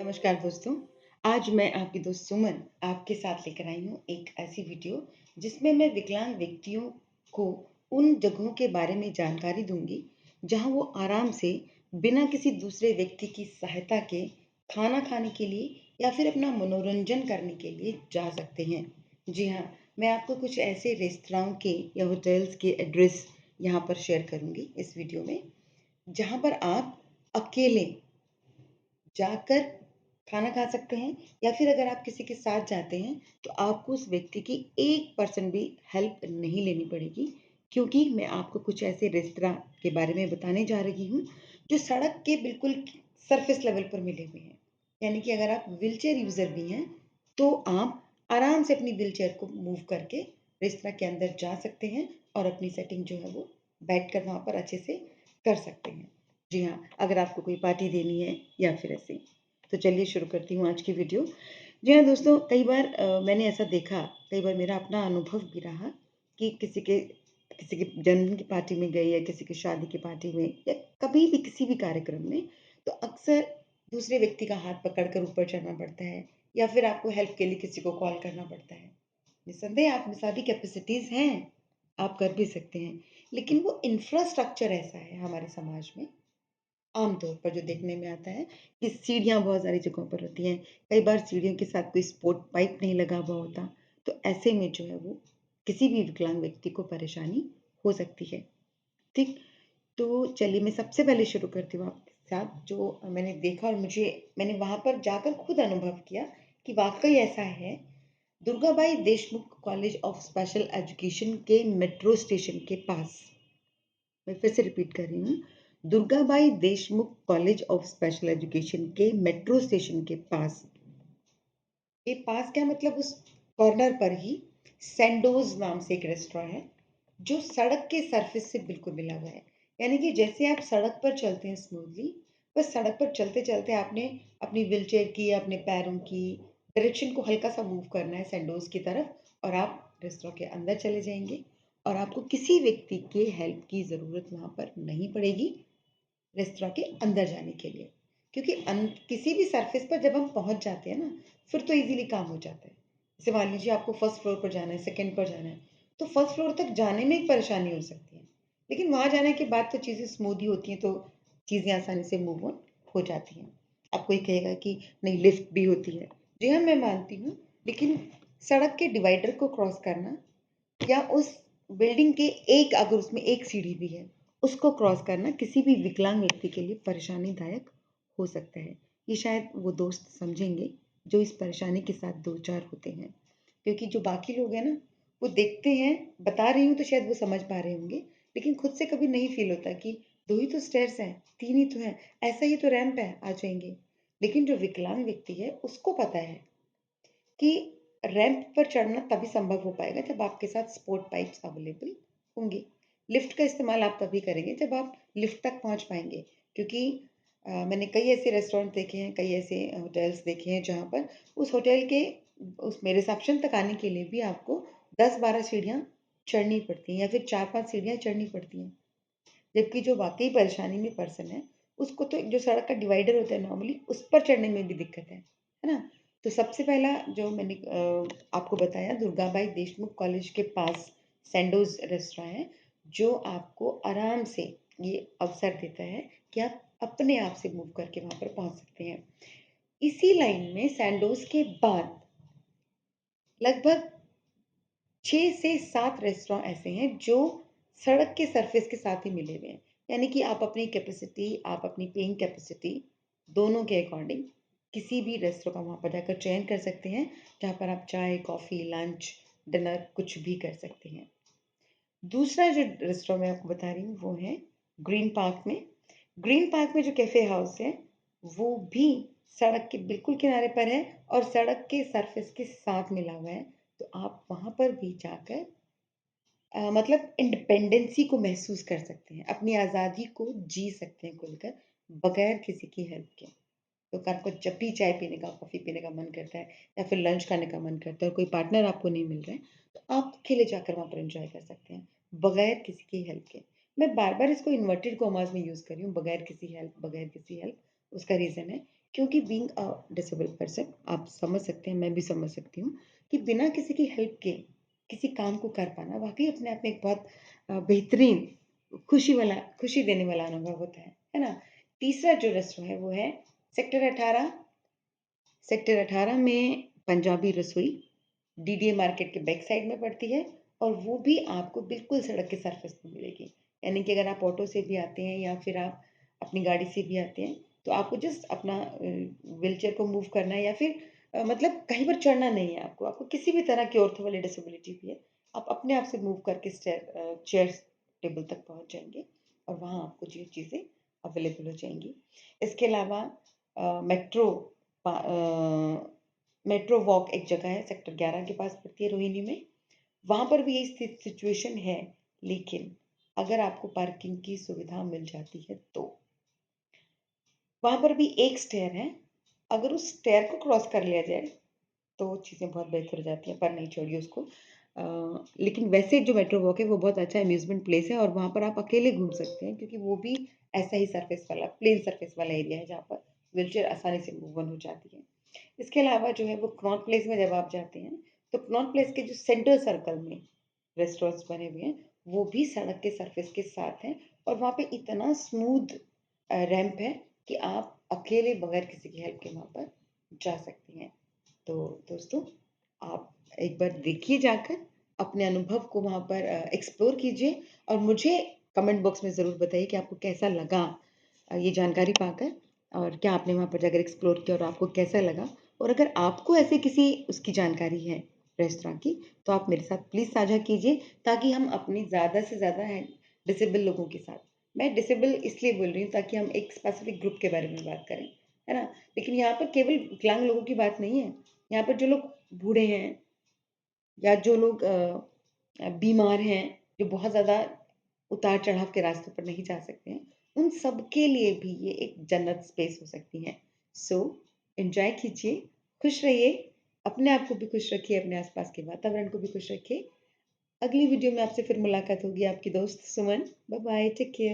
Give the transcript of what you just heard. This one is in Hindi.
नमस्कार दोस्तों। आज मैं आपकी दोस्त सुमन आपके साथ लेकर आई हूँ एक ऐसी वीडियो जिसमें मैं विकलांग व्यक्तियों को उन जगहों के बारे में जानकारी दूंगी जहाँ वो आराम से बिना किसी दूसरे व्यक्ति की सहायता के खाना खाने के लिए या फिर अपना मनोरंजन करने के लिए जा सकते हैं। जी हाँ, मैं आपको कुछ ऐसे रेस्तरां के या होटल्स के एड्रेस यहाँ पर शेयर करूंगी इस वीडियो में, जहाँ पर आप अकेले जाकर खाना खा सकते हैं, या फिर अगर आप किसी के साथ जाते हैं तो आपको उस व्यक्ति की 1% भी हेल्प नहीं लेनी पड़ेगी, क्योंकि मैं आपको कुछ ऐसे रेस्तरां के बारे में बताने जा रही हूँ जो सड़क के बिल्कुल सरफेस लेवल पर मिले हुए हैं। यानी कि अगर आप व्हीलचेयर यूज़र भी हैं तो आप आराम से अपनी व्हीलचेयर को मूव करके रेस्तरां के अंदर जा सकते हैं और अपनी सेटिंग जो है वो बैठकर वहाँ पर अच्छे से कर सकते हैं। जी हाँ, अगर आपको कोई पार्टी देनी है या फिर ऐसे ही। तो चलिए शुरू करती हूँ आज की वीडियो। जी हाँ दोस्तों, कई बार मैंने ऐसा देखा, कई बार मेरा अपना अनुभव भी रहा कि किसी के जन्मदिन की पार्टी में गई या किसी की शादी की पार्टी में या कभी भी किसी भी कार्यक्रम में, तो अक्सर दूसरे व्यक्ति का हाथ पकड़कर ऊपर चढ़ना पड़ता है या फिर आपको हेल्प के लिए किसी को कॉल करना पड़ता है। निस्संदेह आप में सभी कैपेसिटीज़ हैं, आप कर भी सकते हैं, लेकिन वो इंफ्रास्ट्रक्चर ऐसा है हमारे समाज में आमतौर पर जो देखने में आता है कि सीढ़ियाँ बहुत सारी जगहों पर होती हैं। कई बार सीढ़ियों के साथ कोई सपोर्ट पाइप नहीं लगा हुआ होता, तो ऐसे में जो है वो किसी भी विकलांग व्यक्ति को परेशानी हो सकती है। ठीक? तो चलिए मैं सबसे पहले शुरू करती हूँ आपके साथ जो मैंने देखा और मैंने वहाँ पर जाकर खुद अनुभव किया कि वाक़ई ऐसा है। Durgabai Deshmukh college of special education के मेट्रो स्टेशन के पास, मैं फिर से रिपीट कर रही हूँ, Durgabai Deshmukh college of special education के मेट्रो स्टेशन के पास, ये पास क्या मतलब उस कॉर्नर पर ही सैंडोज नाम से एक रेस्टोरेंट है जो सड़क के सरफेस से बिल्कुल मिला हुआ है। यानी कि जैसे आप सड़क पर चलते हैं स्मूथली, बस सड़क पर चलते चलते आपने अपनी व्हीलचेयर की या अपने पैरों की डायरेक्शन को हल्का सा मूव करना है सैंडोज की तरफ और आप रेस्टोरेंट के अंदर चले जाएंगे और आपको किसी व्यक्ति के हेल्प की ज़रूरत वहाँ पर नहीं पड़ेगी रेस्तरां के अंदर जाने के लिए, क्योंकि किसी भी सरफेस पर जब हम पहुंच जाते हैं ना, फिर तो इजीली काम हो जाता है। जैसे मान लीजिए आपको फर्स्ट फ्लोर पर जाना है, सेकंड पर जाना है, तो फर्स्ट फ्लोर तक जाने में एक परेशानी हो सकती है, लेकिन वहां जाने के बाद तो चीज़ें स्मूथ ही होती हैं, तो चीज़ें आसानी से मूव ऑन हो जाती हैं। अब कोई कहेगा कि नहीं लिफ्ट भी होती है, जी हाँ मैं मानती हूँ, लेकिन सड़क के डिवाइडर को क्रॉस करना या उस बिल्डिंग के एक अगर उसमें एक सीढ़ी भी है, उसको क्रॉस करना किसी भी विकलांग व्यक्ति के लिए परेशानीदायक हो सकता है। ये शायद वो दोस्त समझेंगे जो इस परेशानी के साथ दो चार होते हैं, क्योंकि जो बाकी लोग हैं ना, वो देखते हैं, बता रही हूँ तो शायद वो समझ पा रहे होंगे, लेकिन खुद से कभी नहीं फील होता कि दो ही तो स्टेयर्स हैं, तीन ही तो हैं, ऐसा ही तो रैंप है, आ जाएंगे। लेकिन जो विकलांग व्यक्ति है उसको पता है कि रैंप पर चढ़ना तभी संभव हो पाएगा जब आपके साथ सपोर्ट पाइप्स अवेलेबल होंगे। लिफ्ट का इस्तेमाल आप तभी करेंगे जब आप लिफ्ट तक पहुंच पाएंगे, क्योंकि मैंने कई ऐसे रेस्टोरेंट देखे हैं, कई ऐसे होटल्स देखे हैं जहाँ पर उस होटल के उसमें रिसेप्शन तक आने के लिए भी आपको 10-12 सीढ़ियाँ चढ़नी पड़ती हैं या फिर 4-5 सीढ़ियाँ चढ़नी पड़ती हैं। जबकि जो वाकई परेशानी में पर्सन है, उसको तो जो सड़क का डिवाइडर होता है नॉर्मली उस पर चढ़ने में भी दिक्कत है ना? तो सबसे पहला जो मैंने आपको बताया दुर्गाबाई देशमुख कॉलेज के पास सैंडोज रेस्टोरेंट है, जो आपको आराम से ये अवसर देता है कि आप अपने आप से मूव करके वहाँ पर पहुँच सकते हैं। इसी लाइन में सैंडोज के बाद लगभग 6 से 7 रेस्टोरेंट ऐसे हैं जो सड़क के सरफेस के साथ ही मिले हुए हैं। यानी कि आप अपनी कैपेसिटी, आप अपनी पेइंग कैपेसिटी दोनों के अकॉर्डिंग किसी भी रेस्टोरेंट का वहाँ पर जाकर चयन कर सकते हैं, जहाँ पर आप चाय, कॉफ़ी, लंच, डिनर कुछ भी कर सकते हैं। दूसरा जो रेस्टोरेंट मैं आपको बता रही हूँ वो है ग्रीन पार्क में। ग्रीन पार्क में जो कैफ़े हाउस है, वो भी सड़क के बिल्कुल किनारे पर है और सड़क के सरफेस के साथ मिला हुआ है। तो आप वहाँ पर भी जाकर मतलब इंडिपेंडेंसी को महसूस कर सकते हैं, अपनी आज़ादी को जी सकते हैं खुलकर, बगैर किसी की हेल्प के। तो आपको जब भी चाय पीने का, कॉफ़ी पीने का मन करता है या फिर लंच खाने का मन करता है और कोई पार्टनर आपको नहीं मिल रहा है, तो आप अकेले जाकर वहाँ पर एन्जॉय कर सकते हैं, बगैर किसी की हेल्प के। मैं बार-बार इसको इन्वर्टेड कॉमास में यूज़ कर रही हूँ, बगैर किसी हेल्प, बगैर किसी हेल्प। उसका रीज़न है क्योंकि बीइंग अ डिसेबल्ड पर्सन आप समझ सकते हैं, मैं भी समझ सकती हूँ कि बिना किसी की हेल्प के किसी काम को कर पाना वाक़ई अपने आप में एक बहुत बेहतरीन खुशी देने वाला अनुभव होता है ना? तीसरा जो रेस्टोरेंट है वो है सेक्टर 18। सेक्टर 18 में पंजाबी रसोई डीडीए मार्केट के बैक साइड में पड़ती है और वो भी आपको बिल्कुल सड़क के सरफेस पे मिलेगी। यानी कि अगर आप ऑटो से भी आते हैं या फिर आप अपनी गाड़ी से भी आते हैं, तो आपको जस्ट अपना व्हीलचेयर को मूव करना है या फिर मतलब कहीं पर चढ़ना नहीं है आपको। आपको किसी भी तरह की ऑर्थो वाली डिसेबिलिटी भी है, आप अपने आप से मूव करके चेयर्स टेबल तक पहुँच जाएँगे और वहाँ आपको ये चीज़ें अवेलेबल हो जाएँगी। इसके अलावा मेट्रो पा मेट्रो वॉक एक जगह है सेक्टर 11 के पास पड़ती है रोहिणी में। वहाँ पर भी यही सिचुएशन है, लेकिन अगर आपको पार्किंग की सुविधा मिल जाती है तो। वहाँ पर भी एक स्टेयर है, अगर उस स्टेयर को क्रॉस कर लिया जाए तो चीज़ें बहुत बेहतर हो जाती हैं, पर नहीं छोड़िए उसको। लेकिन वैसे जो मेट्रो वॉक है वो बहुत अच्छा अम्यूज़मेंट प्लेस है और वहाँ पर आप अकेले घूम सकते हैं क्योंकि वो भी ऐसा ही सरफेस वाला प्लेन सरफेस वाला एरिया है जहाँ पर व्हीलचेयर आसानी से मूव ऑन हो जाती है। इसके अलावा जो है वो कनॉट प्लेस में जब आप जाते हैं, तो कनॉट प्लेस के जो सेंटर सर्कल में रेस्टोरेंट्स बने हुए हैं, वो भी सड़क के सरफेस के साथ हैं और वहाँ पे इतना स्मूथ रैंप है कि आप अकेले बगैर किसी की हेल्प के वहाँ पर जा सकती हैं। तो दोस्तों, आप एक बार देखिए जाकर, अपने अनुभव को वहाँ पर एक्सप्लोर कीजिए और मुझे कमेंट बॉक्स में ज़रूर बताइए कि आपको कैसा लगा ये जानकारी पाकर और क्या आपने वहाँ पर जाकर एक्सप्लोर किया और आपको कैसा लगा? और अगर आपको ऐसे किसी उसकी जानकारी है रेस्तरां की, तो आप मेरे साथ प्लीज़ साझा कीजिए ताकि हम अपनी ज़्यादा से ज़्यादा डिसेबल लोगों के साथ मैं डिसेबल इसलिए बोल रही हूँ ताकि हम एक स्पेसिफिक ग्रुप के बारे में बात करें, है ना? लेकिन यहाँ पर केवल विकलांग लोगों की बात नहीं है। यहाँ पर जो लोग बूढ़े हैं या जो लोग बीमार हैं, जो बहुत ज़्यादा उतार-चढ़ाव के रास्तों पर नहीं जा सकते हैं, उन सबके लिए भी ये एक जन्नत स्पेस हो सकती है। सो एन्जॉय कीजिए, खुश रहिए, अपने आप को भी खुश रखिए, अपने आस-पास के वातावरण को भी खुश रखिए। अगली वीडियो में आपसे फिर मुलाकात होगी, आपकी दोस्त Suman. Bye bye, take care.